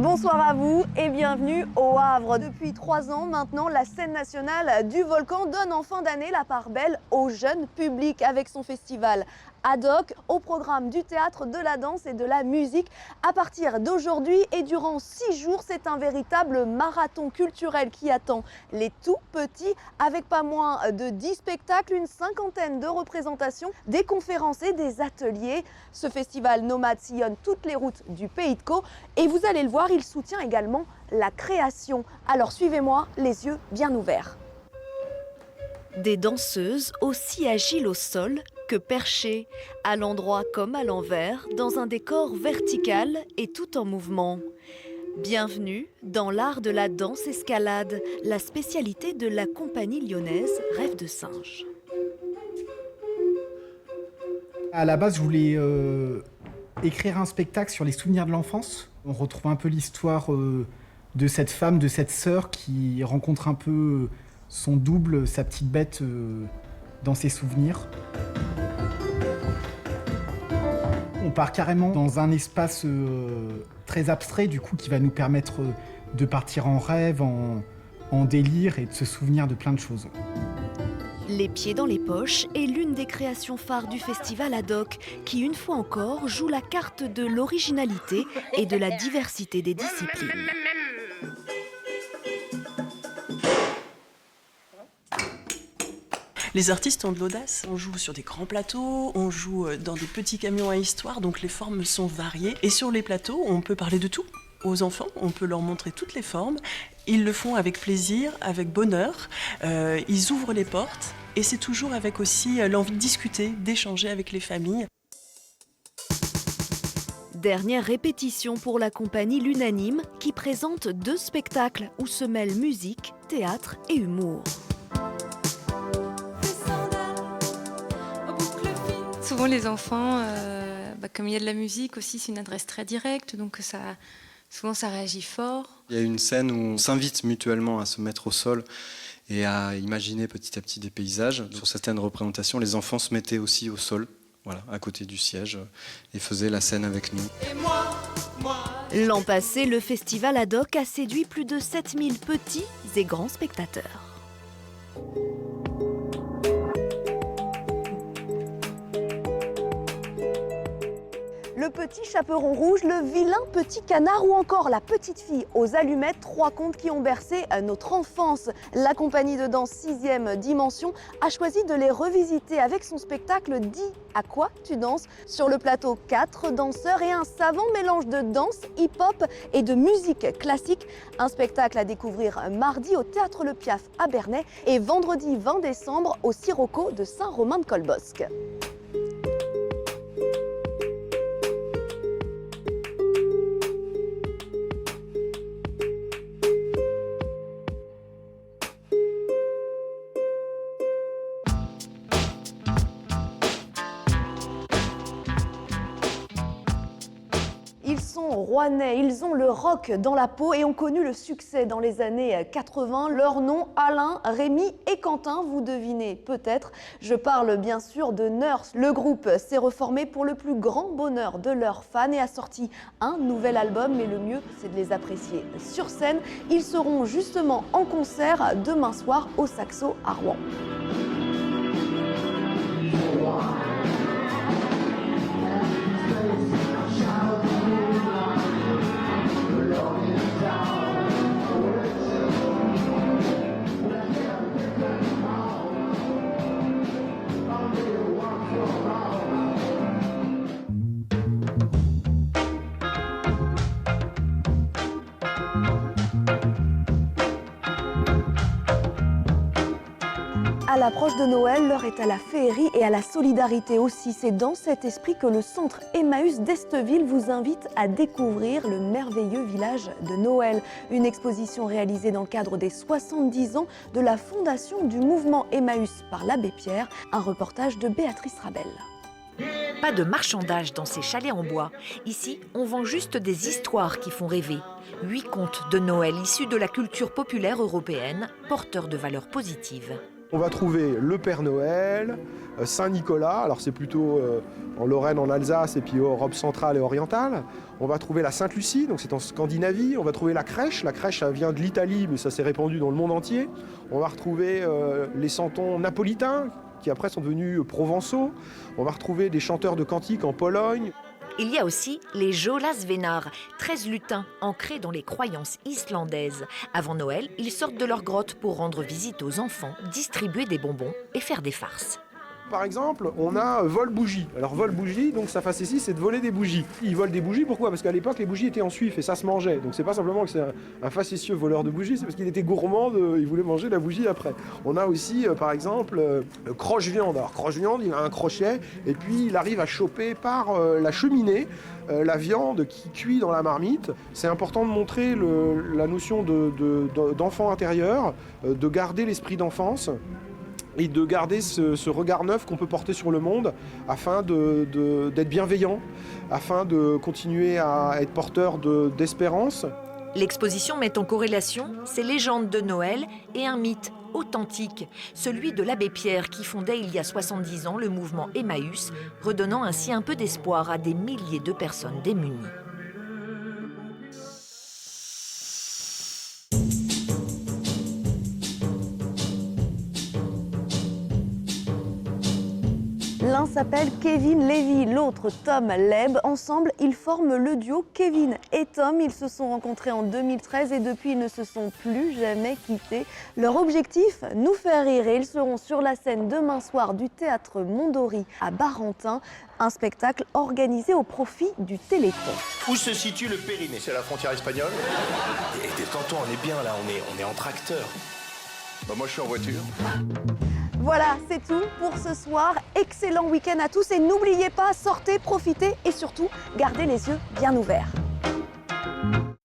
Bonsoir à vous et bienvenue au Havre. Depuis 3 ans maintenant, la scène nationale du Volcan donne en fin d'année la part belle au jeune public avec son festival ad hoc au programme du théâtre, de la danse et de la musique. À partir d'aujourd'hui et durant 6 jours, c'est un véritable marathon culturel qui attend les tout petits avec pas moins de 10 spectacles, une cinquantaine de représentations, des conférences et des ateliers. Ce festival nomade sillonne toutes les routes du Pays de Caux et vous allez le voir, il soutient également la création. Alors suivez-moi, les yeux bien ouverts. Des danseuses aussi agiles au sol que perchées, à l'endroit comme à l'envers, dans un décor vertical et tout en mouvement. Bienvenue dans l'art de la danse escalade, la spécialité de la compagnie lyonnaise Rêve de Singe. À la base, je voulais écrire un spectacle sur les souvenirs de l'enfance. On retrouve un peu l'histoire de cette femme, de cette sœur qui rencontre un peu son double, sa petite bête dans ses souvenirs. On part carrément dans un espace très abstrait, du coup, qui va nous permettre de partir en rêve, en délire et de se souvenir de plein de choses. Les pieds dans les poches est l'une des créations phares du festival ad hoc qui, une fois encore, joue la carte de l'originalité et de la diversité des disciplines. Les artistes ont de l'audace. On joue sur des grands plateaux, on joue dans des petits camions à histoire, donc les formes sont variées. Et sur les plateaux, on peut parler de tout. Aux enfants, on peut leur montrer toutes les formes. Ils le font avec plaisir, avec bonheur. Ils ouvrent les portes et c'est toujours avec aussi l'envie de discuter, d'échanger avec les familles. Dernière répétition pour la compagnie L'Unanime qui présente 2 spectacles où se mêlent musique, théâtre et humour. Souvent les enfants, comme il y a de la musique aussi, c'est une adresse très directe, donc souvent ça réagit fort. Il y a une scène où on s'invite mutuellement à se mettre au sol et à imaginer petit à petit des paysages. Sur certaines représentations, les enfants se mettaient aussi au sol, voilà, à côté du siège, et faisaient la scène avec nous. L'an passé, le festival ad hoc a séduit plus de 7000 petits et grands spectateurs. Le petit chaperon rouge, le vilain petit canard ou encore la petite fille aux allumettes, 3 contes qui ont bercé notre enfance. La compagnie de danse 6e Dimension a choisi de les revisiter avec son spectacle Dis à quoi tu danses. Sur le plateau, 4 danseurs et un savant mélange de danse, hip-hop et de musique classique. Un spectacle à découvrir mardi au Théâtre Le Piaf à Bernay et vendredi 20 décembre au Sirocco de Saint-Romain-de-Colbosc. Ils sont rouennais, ils ont le rock dans la peau et ont connu le succès dans les années 80. Leurs noms, Alain, Rémi et Quentin, vous devinez peut-être. Je parle bien sûr de Nurse. Le groupe s'est reformé pour le plus grand bonheur de leurs fans et a sorti un nouvel album, mais le mieux c'est de les apprécier sur scène. Ils seront justement en concert demain soir au Saxo à Rouen. À l'approche de Noël, l'heure est à la féerie et à la solidarité aussi. C'est dans cet esprit que le centre Emmaüs d'Esteville vous invite à découvrir le merveilleux village de Noël. Une exposition réalisée dans le cadre des 70 ans de la fondation du mouvement Emmaüs par l'abbé Pierre. Un reportage de Béatrice Rabel. Pas de marchandage dans ces chalets en bois. Ici, on vend juste des histoires qui font rêver. 8 contes de Noël issus de la culture populaire européenne, porteurs de valeurs positives. On va trouver le Père Noël, Saint-Nicolas, alors c'est plutôt en Lorraine, en Alsace et puis Europe centrale et orientale. On va trouver la Sainte-Lucie, donc c'est en Scandinavie. On va trouver la crèche ça vient de l'Italie mais ça s'est répandu dans le monde entier. On va retrouver les santons napolitains qui après sont devenus provençaux. On va retrouver des chanteurs de cantiques en Pologne. Il y a aussi les Jólasveinar, 13 lutins ancrés dans les croyances islandaises. Avant Noël, ils sortent de leur grotte pour rendre visite aux enfants, distribuer des bonbons et faire des farces. Par exemple, on a vol-bougie. Alors vol-bougie, donc sa facétie, c'est de voler des bougies. Ils volent des bougies, pourquoi? Parce qu'à l'époque, les bougies étaient en suif et ça se mangeait. Donc c'est pas simplement que c'est un facétieux voleur de bougies, c'est parce qu'il était gourmand, il voulait manger la bougie après. On a aussi, par exemple, croche-viande. Alors croche-viande, il a un crochet et puis il arrive à choper par la cheminée la viande qui cuit dans la marmite. C'est important de montrer la notion d'enfant intérieur, de garder l'esprit d'enfance et de garder ce regard neuf qu'on peut porter sur le monde afin d'être bienveillant, afin de continuer à être porteur d'espérance. L'exposition met en corrélation ces légendes de Noël et un mythe authentique, celui de l'abbé Pierre qui fondait il y a 70 ans le mouvement Emmaüs, redonnant ainsi un peu d'espoir à des milliers de personnes démunies. L'un s'appelle Kevin Levy, l'autre Tom Leb. Ensemble, ils forment le duo Kevin et Tom. Ils se sont rencontrés en 2013 et depuis, ils ne se sont plus jamais quittés. Leur objectif, nous faire rire. Et ils seront sur la scène demain soir du théâtre Mondori à Barentin. Un spectacle organisé au profit du Téléthon. Où se situe le Périnée? C'est la frontière espagnole. Et détends-toi, on est bien là, on est en tracteur. Bah moi je suis en voiture. Voilà, c'est tout pour ce soir. Excellent week-end à tous et n'oubliez pas, sortez, profitez et surtout, gardez les yeux bien ouverts.